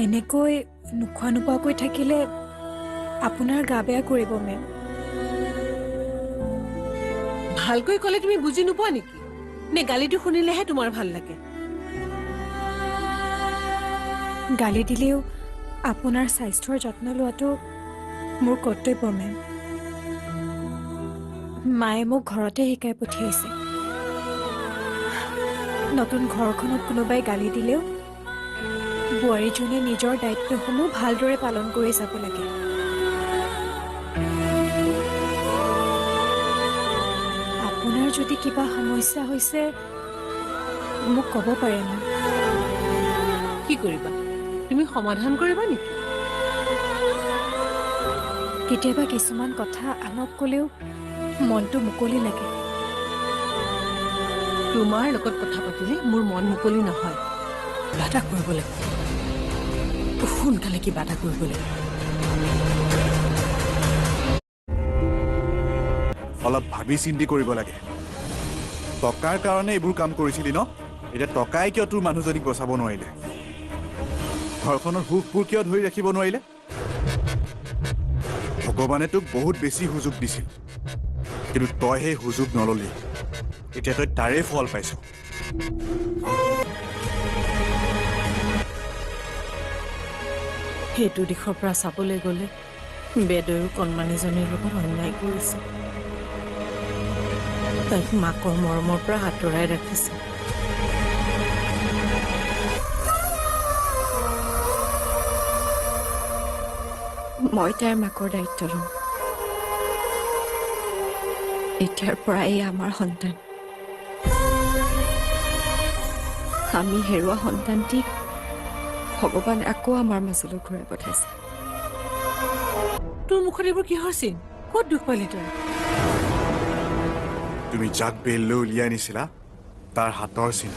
এনেকৈ নোখোৱা নোপোৱাকৈ থাকিলে আপোনাৰ গা বেয়া কৰিব মেম। ভালকৈ ক'লে তুমি বুজি নোপোৱা নেকি? নে গালিটো শুনিলেহে তোমাৰ ভাল লাগে? গালি দিলেও আপোনাৰ স্বাস্থ্যৰ যত্ন লোৱাটো মোৰ কৰ্তব্য মেম। মায়ে মোক ঘৰতে শিকাই পঠিয়াইছে। নতুন ঘৰখনত কোনোবাই গালি দিলেও বোৱাৰীজনীয়ে নিজৰ দায়িত্বসমূহ ভালদৰে পালন কৰি যাব লাগে। আপোনাৰ যদি কিবা সমস্যা হৈছে মোক ক'ব পাৰে মেম। কি কৰিবা? তুমি সমাধান কৰিবা নেকি? কেতিয়াবা কিছুমান কথা আনক ক'লেও মনটো মুকলি লাগে। তোমাৰ লগত কথা পাতিলে মোৰ মন মুকলি নহয়। কিবা এটা কৰিব লাগিব। সোনকালে কিবা এটা কৰিব লাগিব। অলপ ভাবি চিন্তি কৰিব লাগে। টকাৰ কাৰণে এইবোৰ কাম কৰিছিলি ন? এতিয়া টকাই কিয় তোৰ মানুহজনীক বচাব নোৱাৰিলে? ঘৰখনৰ সুখবোৰ কিয় ধৰি ৰাখিব নোৱাৰিলে? ভগৱানে তোক বহুত বেছি সুযোগ দিছিল, কিন্তু তই সেই সুযোগ নললি। এতিয়া তই তাৰে ফল পাইছ। সেইটো দিশৰ পৰা চাবলৈ গ'লে বেদৈও কণমানিজনীৰ লগত অন্যায় কৰিছে। তাইক মাকৰ মৰমৰ পৰা আঁতৰাই ৰাখিছে। মই তাইৰ মাকৰ দায়িত্ব ল'ম। এতিয়াৰ পৰা এই আমাৰ সন্তান। আমি হেৰুৱা সন্তানটিক ভগৱানে আকৌ আমাৰ মাজলৈ ঘূৰাই পঠাইছে। তোৰ মুখত এইবোৰ কিহৰ চিন? ক'ত দুখ পালি তই? তুমি যাক বেললৈ উলিয়াই নিছিলা তাৰ হাতৰ চিন।